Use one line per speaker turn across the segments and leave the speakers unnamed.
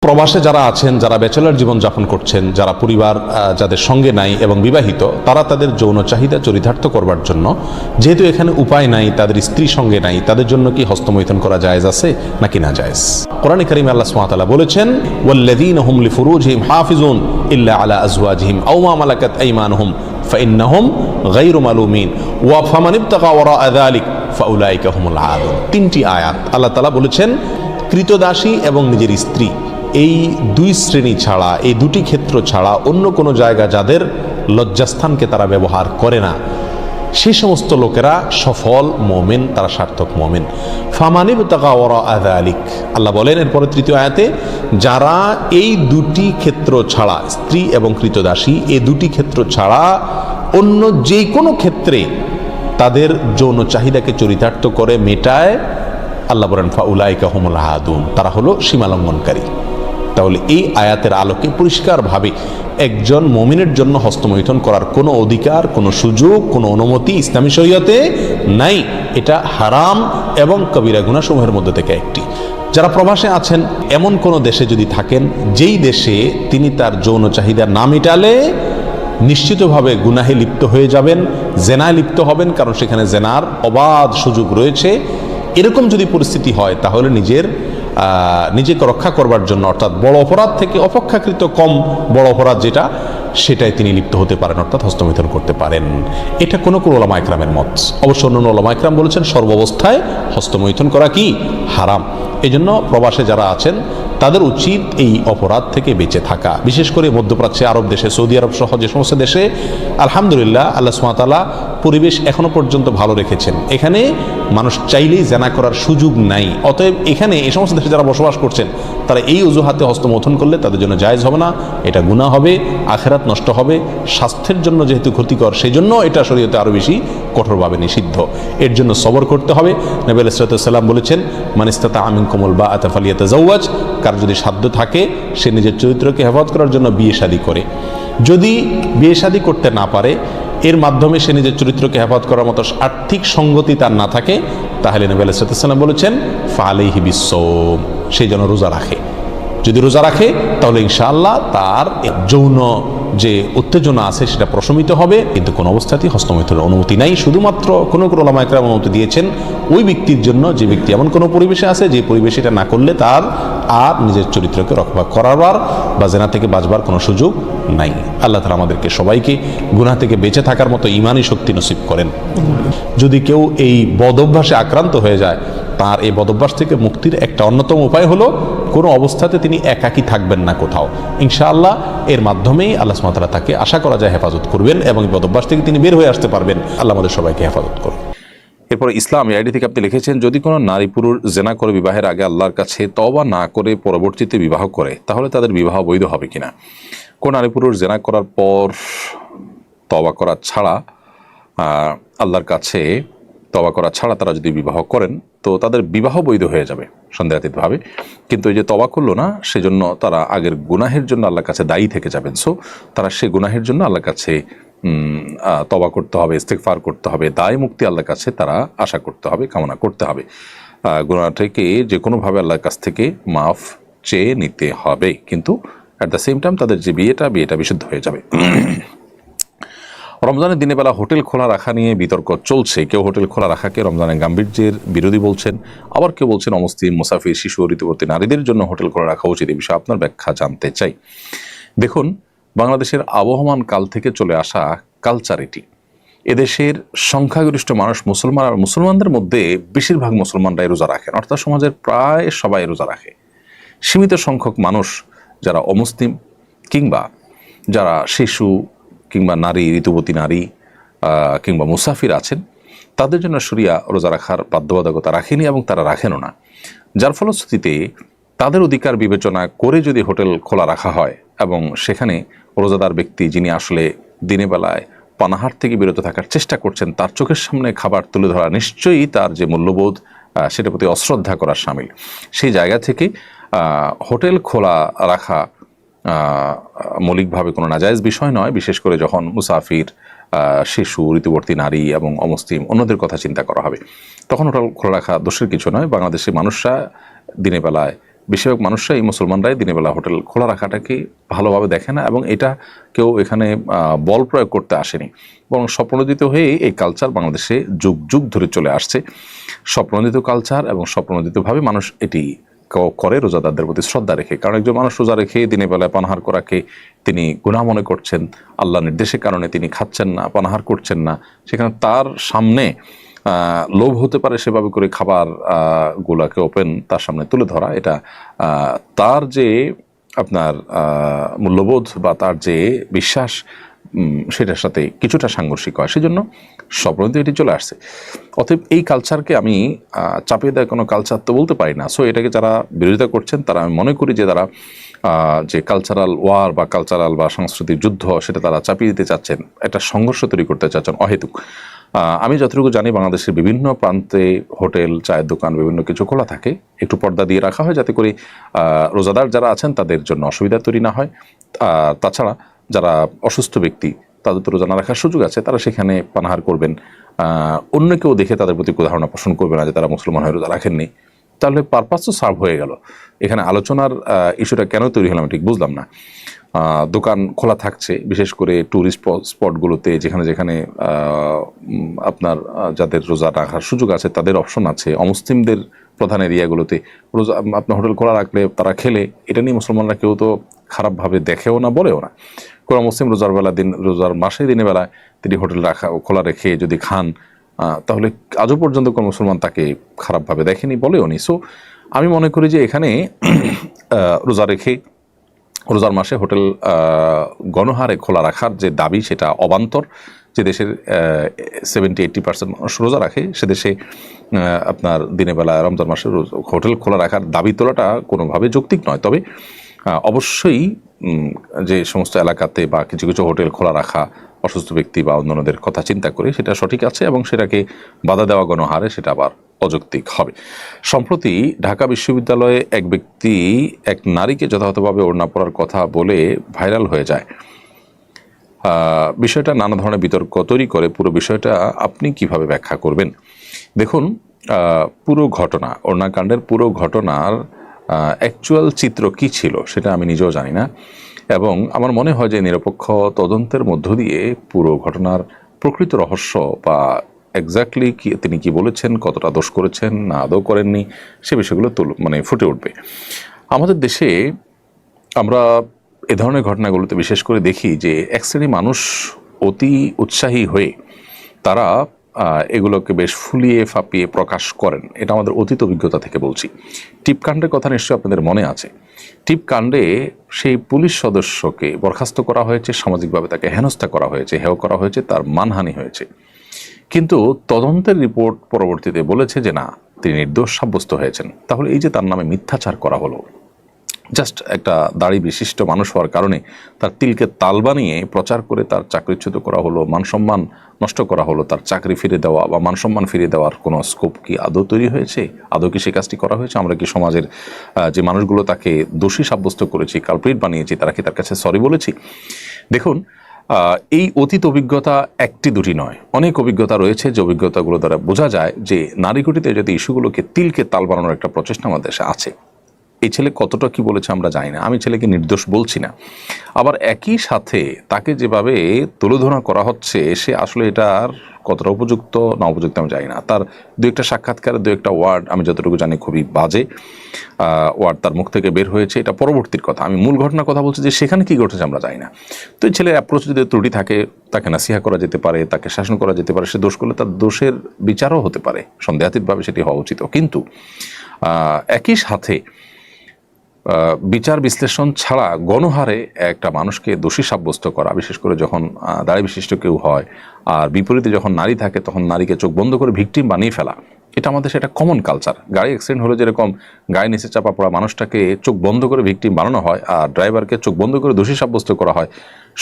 প্রবাসে যারা আছেন, যারা ব্যাচেলর জীবন যাপন করছেন, যারা পরিবার যাদের সঙ্গে নাই এবং বিবাহিত, তারা তাদের যৌন চাহিদা চরিতার্থ করবার জন্য, যেহেতু এখানে উপায় নাই, তাদের স্ত্রী সঙ্গে নাই, তাদের জন্য কি হস্তমৈথুন করা জায়েজ আছে নাকি না জায়েজ? কোরআনে কারীমে আল্লাহ সুবহানাহু ওয়া তাআলা বলেছেন, ওয়াল্লাযীনা হুম লিফুরুজিহিম হাফিজুন ইল্লা আলা আজওয়াজিহিম আও মা মালাকাত আইমানুহুম ফাইন্নাহুম গায়রু মালুমিন ওয়া ফামান ইবতাগা ওয়ারাআ যালিক ফাউলাইকা হুমুল আদুন। তিনটি আয়াত আল্লাহ তাআলা বলেছেন, কৃতদাসী এবং নিজের স্ত্রী, এই দুই শ্রেণী ছাড়া, এই দুটি ক্ষেত্র ছাড়া অন্য কোনো জায়গা যাদের লজ্জাস্থানকে তারা ব্যবহার করে না, সেই সমস্ত লোকেরা সফল মোমেন, তারা সার্থক মোমেন। ফামানিবতাগা ওয়ারাআ যালিক, আল্লাহ বলেন এরপরে তৃতীয় আয়াতে, যারা এই দুটি ক্ষেত্র ছাড়া, স্ত্রী এবং কৃতদাসী, এই দুটি ক্ষেত্র ছাড়া অন্য যে কোনো ক্ষেত্রে তাদের যৌন চাহিদাকে চরিতার্থ করে মেটায়, আল্লাহ বলেন ফাউলাইকা হুমুল আদুন, তারা হলো সীমালঙ্ঘনকারী। তাহলে এই আয়াতের আলোকে পরিষ্কারভাবে একজন মুমিনের জন্য হস্তমৈথুন করার কোনো অধিকার, কোনো সুযোগ, কোনো অনুমতি ইসলামী শরীয়তে নাই। এটা হারাম এবং কবিরা গুনাহসমূহের মধ্যে থেকে একটি। যারা প্রবাসে আছেন, এমন কোনো দেশে যদি থাকেন যেই দেশে তিনি তার যৌন চাহিদা না মেটালে নিশ্চিতভাবে গুনাহে লিপ্ত হয়ে যাবেন, জেনায় লিপ্ত হবেন, কারণ সেখানে জেনার অবাধ সুযোগ রয়েছে, এরকম যদি পরিস্থিতি হয় তাহলে নিজেকে রক্ষা করবার জন্য, অর্থাৎ বড় অপরাধ থেকে অপেক্ষাকৃত কম বড় অপরাধ যেটা, সেটাই তিনি লিপ্ত হতে পারেন, অর্থাৎ হস্তমৈথুন করতে পারেন। এটা কোনো ওলামা ইকরামের মত। অবশ্য অন্য ওলামা ইকরাম বলেছেন সর্বাবস্থায় হস্তমৈথুন করা কি হারাম। এই জন্য প্রবাসে যারা আছেন তাদের উচিত এই অপরাধ থেকে বেঁচে থাকা। বিশেষ করে মধ্যপ্রাচ্যে, আরব দেশে, সৌদি আরব সহ যে সমস্ত দেশে আলহামদুলিল্লাহ আল্লাহ সুবহানাহু ওয়া তাআলা পরিবেশ এখনো পর্যন্ত ভালো রেখেছেন, এখানে মানুষ চাইলেই জেনা করার সুযোগ নাই। অতএব এখানে এই সমস্ত দেশে যারা বসবাস করছেন তারা এই অজুহাতে হস্তমৈথুন করলে তাদের জন্য জায়েজ হবে না, এটা গুনাহ হবে, আখিরাত নষ্ট হবে, স্বাস্থ্যের জন্য যেহেতু ক্ষতিকর, সেই জন্য এটা শরীয়তে আরও বেশি কঠোরভাবে নিষিদ্ধ। এর জন্য সবর করতে হবে। নবী আলাইহিস সালাম বলেছেন, মান ইসতাতাআ মিনকুমুল বাআতা ফালিয়াতাজাওয়াজ, কার যদি সাধ্য থাকে সে নিজের চরিত্রকে হেফাজত করার জন্য বিয়ে শাদী করে। যদি বিয়ে শাদী করতে না পারে, এর মাধ্যমে সে নিজের চরিত্রকে হেফাজত করার মতো আর্থিক সঙ্গতি তার না থাকে, তাহলে নবী আলাইহিস সালাম বলেছেন ফালাইহি বিসসাওম, সেই জন্য রোজা রাখে। যদি রোজা রাখে তাহলে ইনশাআল্লাহ তার যৌন যে উত্তেজনা আছে সেটা প্রশমিত হবে, কিন্তু কোনো অবস্থাতেই হস্তমৈথুনের অনুমতি নাই। শুধুমাত্র কোনো ওলামা ইকরাম অনুমতি দিয়েছেন ওই ব্যক্তির জন্য যে ব্যক্তি এমন কোনো পরিবেশে আছে যে পরিবেশে এটা না করলে তার আর নিজের চরিত্রকে রক্ষা করাবার বা জেনা থেকে বাঁচবার কোনো সুযোগ নাই। আল্লাহ তাআলা আমাদেরকে সবাইকে গুনাহ থেকে বেঁচে থাকার মতো ঈমানি শক্তি নসিব করেন। যদি কেউ এই বদঅভ্যাসে আক্রান্ত হয়ে যায়, তার এই বদঅভ্যাস থেকে মুক্তির একটা অন্যতম উপায় হলো কোনো অবস্থাতে তিনি একাকী থাকবেন না কোথাও। ইনশাআল্লাহ এর মাধ্যমেই আল্লাহ সুবহানাহু ওয়া তাআলা তাকে আশা করা যায় হেফাজত করবেন এবং এই বদঅভ্যাস থেকে তিনি বের হয়ে আসতে পারবেন। আল্লাহ আমাদের সবাইকে হেফাজত করুন। এরপর ইসলাম আইডি থেকে আপনি লিখেছেন, যদি কোনো নারী পুরুষ জেনা করে বিবাহের আগে আল্লাহর কাছে তওবা না করে পরবর্তীতে বিবাহ করে, তাহলে তাদের বিবাহ বৈধ হবে কিনা? কোন নারী পুরুষ জেনা করার পর তওবা করা ছাড়া, আল্লাহর কাছে তওবা করা ছাড়া তারা যদি বিবাহ করেন তো তাদের বিবাহ বৈধ হয়ে যাবে সন্দেহাতীতভাবে, কিন্তু এই যে তওবা করলো না সেজন্য তারা আগের গুনাহের জন্য আল্লাহর কাছে দায়ী থেকে যাবেন। সো তারা সে গুনাহের জন্য আল্লাহর কাছে তওবা করতে হবে, ইস্তেগফার করতে হবে, দায় মুক্তি আল্লাহর কাছে তারা আশা করতে হবে, কামনা করতে হবে। গুনাহটাকে যে কোনোভাবে আল্লাহর কাছ থেকে মাফ চেয়ে নিতে হবে, কিন্তু অ্যাট দ্য সেম টাইম তাদের যে বিয়েটা বিশুদ্ধ হয়ে যাবে। রমজানের দিনের বেলা হোটেল খোলা রাখা নিয়ে বিতর্ক চলছে। কেউ হোটেল খোলা রাখাকে রমজানের গাম্ভীর্যের বিরোধী বলছেন, আবার কেউ বলছেন অমুসলিম, মুসাফির, শিশু ও ঋতুবর্তী নারীদের জন্য হোটেল খোলা রাখা উচিত। এই বিষয়ে আপনার ব্যাখ্যা জানতে চাই। দেখুন, বাংলাদেশের আবহমান কাল থেকে চলে আসা কালচার এটি। এদেশের সংখ্যাগরিষ্ঠ মানুষ মুসলমান, আর মুসলমানদের মধ্যে বেশিরভাগ মুসলমানরাই রোজা রাখেন, অর্থাৎ সমাজের প্রায় সবাই রোজা রাখে। সীমিত সংখ্যক মানুষ যারা অমুসলিম কিংবা যারা শিশু কিংবা নারী, ঋতুবতী নারী কিংবা মুসাফির আছেন, তাদের জন্য শরিয়া রোজা রাখার বাধ্যবাধকতা রাখেনি এবং তারা রাখেনও না। যার ফলশ্রুতিতে তাদের অধিকার বিবেচনা করে যদি হোটেল খোলা রাখা হয় এবং সেখানে রোজাদার ব্যক্তি যিনি আসলে দিনের বেলায় পানাহার থেকে বিরত থাকার চেষ্টা করছেন, তার চোখের সামনে খাবার তুলে ধরা নিশ্চয়ই তার যে মূল্যবোধ সেটার প্রতি অশ্রদ্ধা করা শামিল। সেই জায়গা থেকে হোটেল খোলা রাখা মৌলিকভাবে কোনো নাজায়েজ বিষয় নয়, বিশেষ করে যখন মুসাফির, শিশু, ঋতুবর্তী নারী এবং অমুসলিম অন্যদের কথা চিন্তা করা হবে, তখন হোটেল খোলা রাখা দোষের কিছু নয়। বাংলাদেশের মানুষরা দিনের বেলায় বেশিরভাগ মানুষরাই, মুসলমানরাই দিনের বেলা হোটেল খোলা রাখাটাকে ভালোভাবে দেখে না, এবং এটা কেউ এখানে বল প্রয়োগ করতে আসেনি, বরং স্বপ্রণোদিত হয়ে এই কালচার বাংলাদেশে যুগ যুগ ধরে চলে আসছে। স্বপ্রণোদিত কালচার এবং স্বপ্রণোদিতভাবে মানুষ এটি করে রোজাদারদের প্রতি শ্রদ্ধা রেখে। কারণ একজন মানুষ রোজা রেখে দিনের বেলায় পানাহার করাকে তিনি গুনাহ মনে করছেন, আল্লাহ নির্দেশের কারণে তিনি খাচ্ছেন না, পানাহার করছেন না, সেখানে তার সামনে লোভ হতে পারে সেভাবে করে খাবার গুলাকে ওপেন তার সামনে তুলে ধরা, এটা তার যে আপনার মূল্যবোধ বা তার যে বিশ্বাস সেটার সাথে কিছুটা সাংঘর্ষিক হয়। সেজন্য স্বপ্রণোদিত এটি চলে আসছে। অতএব এই কালচারকে আমি চাপিয়ে দেওয়া কোনো কালচার তো বলতে পারি না। সো এটাকে যারা বিরোধিতা করছেন তারা, আমি মনে করি যে তারা যে কালচারাল ওয়ার বা কালচারাল বা সাংস্কৃতিক যুদ্ধ সেটা তারা চাপিয়ে দিতে চাচ্ছেন, একটা সংঘর্ষ তৈরি করতে চাচ্ছেন অহেতুক। আমি যতটুকু জানি বাংলাদেশের বিভিন্ন প্রান্তে হোটেল, চায়ের দোকান, বিভিন্ন কিছু খোলা থাকে, একটু পর্দা দিয়ে রাখা হয় যাতে করে রোজাদার যারা আছেন তাদের জন্য অসুবিধা তৈরি না হয়। তাছাড়া যারা অসুস্থ ব্যক্তি তাদের তো রোজা না রাখার সুযোগ আছে, তারা সেখানে পানাহার করবেন, অন্য কেউ দেখে তাদের প্রতি কোনো ধারণা পোষণ করবে না যে তারা মুসলমান হয়ে রোজা রাখেননি। তাহলে পারপাস তো সার্ভ হয়ে গেল। এখানে আলোচনার ইস্যুটা কেন তৈরি হলাম ঠিক বুঝলাম না। দোকান খোলা থাকছে, বিশেষ করে ট্যুরিস্ট স্পটগুলোতে, যেখানে যেখানে আপনার যাদের রোজা রাখার সুযোগ আছে তাদের অপশন আছে। অমুসলিমদের প্রধান এরিয়াগুলোতে রোজা আপনার হোটেল খোলা রাখলে তারা খেলে, এটা নিয়ে মুসলমানরা কেউ তো খারাপভাবে দেখেও না, বলেও না। কোনো মুসলিম রোজার মাসে দিনের বেলায় তিনি হোটেল খোলা রেখে যদি খান, তাহলে আজও পর্যন্ত কোনো মুসলমান তাকে খারাপভাবে দেখেনি, বলেও নি। সো আমি মনে করি যে এখানে রোজা রেখে রোজার মাসে হোটেল গণহারে খোলা রাখার যে দাবি সেটা অবান্তর। যে দেশের 70-80% মানুষ রোজা রাখে, সে দেশে আপনার দিনের বেলা রমজান মাসে হোটেল খোলা রাখার দাবি তোলাটা কোনোভাবে যৌক্তিক নয়। তবে অবশ্যই যে সমস্ত এলাকাতে বা কিছু কিছু হোটেল খোলা রাখা অসুস্থ ব্যক্তি বা অন্যান্যদের কথা চিন্তা করে সেটা সঠিক আছে, এবং সেটাকে বাধা দেওয়া গণহারে সেটা আবার অযৌক্তিক হবে। সম্প্রতি ঢাকা বিশ্ববিদ্যালয়ে এক ব্যক্তি এক নারীকে যথাযথভাবে ওড়না পরার কথা বলে ভাইরাল হয়ে যায়। বিষয়টা নানা ধরনের বিতর্ক তৈরি করে। পুরো বিষয়টা আপনি কিভাবে ব্যাখ্যা করবেন? দেখুন, পুরো ঘটনা, ওড়নাকাণ্ডের পুরো ঘটনার অ্যাকচুয়াল চিত্র কি ছিল সেটা আমি নিজেও জানি না, এবং আমার মনে হয় যে নিরপেক্ষ তদন্তের মধ্য দিয়ে পুরো ঘটনার প্রকৃত রহস্য বা এক্স্যাক্টলি তিনি কি বলেছেন, কতটা দোষ করেছেন না আদৌ করেননি, সে বিষয়গুলো ফুটে উঠবে। আমাদের দেশে আমরা এ ধরনের ঘটনাগুলোতে বিশেষ করে দেখি যে এক শ্রেণী মানুষ অতি উৎসাহী হয়ে তারা এগুলোকে বেশ ফুলিয়ে ফাঁপিয়ে প্রকাশ করেন। এটা আমাদের অতীত অভিজ্ঞতা থেকে বলছি। টিপকাণ্ডের কথা নিশ্চয়ই আপনাদের মনে আছে। টিপকাণ্ডে সেই পুলিশ সদস্যকে বরখাস্ত করা হয়েছে, সামাজিকভাবে তাকে হেনস্থা করা হয়েছে, হেয় করা হয়েছে, তার মানহানি হয়েছে। কিন্তু তদন্তের রিপোর্ট পরবর্তীতে বলেছে যে না, তিনি নির্দোষ সাব্যস্ত হয়েছেন। তাহলে এই যে তার নামে মিথ্যাচার করা হলো, জাস্ট একটা দাড়ি বিশিষ্ট মানুষ হওয়ার কারণে তার তিলকে তাল বানিয়ে প্রচার করে তার চাকরিচ্যুত করা হলো, মানসম্মান নষ্ট করা হলো, তার চাকরি ফিরে দেওয়া বা মানসম্মান ফিরে দেওয়ার কোনো স্কোপ কি আদৌ তৈরি হয়েছে? আদৌ কি সে কাজটি করা হয়েছে? আমরা কি সমাজের যে মানুষগুলো তাকে দোষী সাব্যস্ত করেছি, কালপ্রিট বানিয়েছি, তারা কি তার কাছে সরি বলেছি? দেখুন, এই অতীত অভিজ্ঞতা একটি দুটি নয়, অনেক অভিজ্ঞতা রয়েছে, যে অভিজ্ঞতাগুলো দ্বারা বোঝা যায় যে নারীঘটিত যদি ইস্যুগুলোকে তিলকে তাল বানানোর একটা প্রচেষ্টা আমাদের দেশে আছে। এই ছেলে কতটা কি বলেছে আমরা জানি না, আমি ছেলেকে নির্দোষ বলছি না। আবার একই সাথে তাকে যেভাবে তুলোধনা করা হচ্ছে, সে আসলে এটার কতটা উপযুক্ত না উপযুক্ত আমি জানি না। তার দু একটা সাক্ষাৎকারের দু একটা ওয়ার্ড আমি যতটুকু জানি খুবই বাজে ওয়ার্ড তার মুখ থেকে বের হয়েছে, এটা পরবর্তীর কথা। আমি মূল ঘটনার কথা বলছি যে সেখানে কি ঘটেছে আমরা জানি না। তো এই ছেলের অ্যাপ্রোচ যদি ত্রুটি থাকে, তাকে নাসিহা করা যেতে পারে, তাকে শাসন করা যেতে পারে। সে দোষ করলে তার দোষের বিচারও হতে পারে, সন্দেহাতীতভাবে সেটি হওয়া উচিত। কিন্তু একই সাথে বিচার বিশ্লেষণ ছাড়া গণহারে একটা মানুষকে দোষী সাব্যস্ত করা, বিশেষ করে যখন দাড়ি বিশিষ্ট কেউ হয়, আর বিপরীতে যখন নারী থাকে তখন নারীকে চোখ বন্ধ করে ভিকটিম বানিয়ে ফেলা, এটা আমাদের সেটা কমন কালচার। গাড়ি অ্যাক্সিডেন্ট হলে যেরকম গায়ে নিচে চাপা পড়া মানুষটাকে চোখ বন্ধ করে ভিকটিম বানানো হয়, আর ড্রাইভারকে চোখ বন্ধ করে দোষী সাব্যস্ত করা হয়,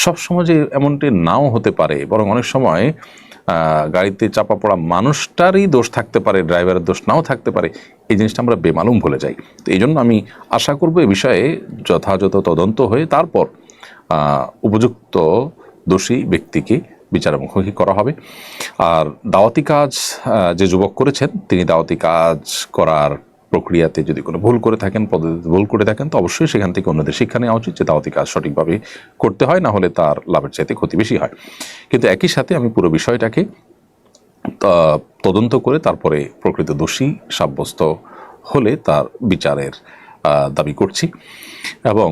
সব সমাজে এমনটি নাও হতে পারে, বরং অনেক সময় গাড়িতে চাপা পড়া মানুষটারই দোষ থাকতে পারে, ড্রাইভারের দোষ নাও থাকতে পারে। এই জিনিসটা আমরা বেমালুম ভুলে যাই। তো এই জন্য আমি আশা করব এ বিষয়ে যথাযথ তদন্ত হয়ে তারপর উপযুক্ত দোষী ব্যক্তিকে বিচারের মুখোমুখি করা হবে। আর দাওয়াতি কাজ যে যুবক করেছেন, তিনি দাওয়াতি কাজ করার
প্রক্রিয়াতে যদি কোনো ভুল করে থাকেন, পদ্ধতিতে ভুল করে থাকেন, তো অবশ্যই সেখান থেকে অন্যদের শিক্ষা নেওয়া উচিত যে দাওয়াতি কাজ সঠিকভাবে করতে হয়, না হলে তার লাভের চাইতে ক্ষতি বেশি হয়। কিন্তু একই সাথে আমি পুরো বিষয়টাকে তদন্ত করে তারপরে প্রকৃত দোষী সাব্যস্ত হলে তার বিচারের দাবি করছি। এবং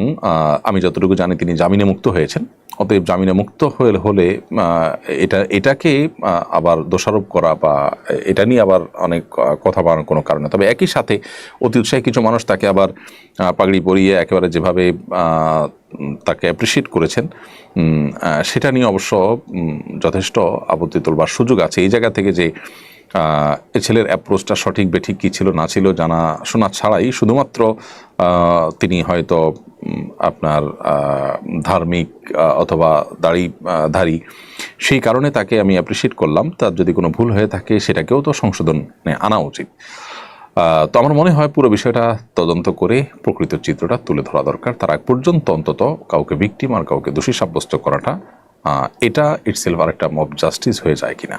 আমি যতটুকু জানি তিনি জামিনে মুক্ত হয়েছেন। অতএব জামিনে মুক্ত হলে এটাকে আবার দোষারোপ করা বা এটা নিয়ে আবার অনেক কথা বাড়ানোর কোনো কারণ নেই। তবে একই সাথে অতি উৎসাহী কিছু মানুষ তাকে আবার পাগড়ি পরিয়ে একেবারে যেভাবে তাকে অ্যাপ্রিসিয়েট করেছেন, সেটা নিয়ে অবশ্য যথেষ্ট আপত্তি তোলবার সুযোগ আছে। এই জায়গা থেকে যে এ ছেলের অ্যাপ্রোচটা সঠিক বেঠিক কী ছিল না ছিল জানা শোনা ছাড়াই শুধুমাত্র তিনি হয়তো আপনার ধার্মিক অথবা দাড়িধারী, সেই কারণে তাকে আমি অ্যাপ্রিসিয়েট করলাম। তার যদি কোনো ভুল হয়ে থাকে সেটাকেও তো সংশোধনে আনা উচিত। তো আমার মনে হয় পুরো বিষয়টা তদন্ত করে প্রকৃত চিত্রটা তুলে ধরা দরকার। তার আগ পর্যন্ত অন্তত কাউকে ভিকটিম আর কাউকে দোষী সাব্যস্ত করাটা এটা ইটসেলফ আর একটা মব জাস্টিস হয়ে যায় কিনা।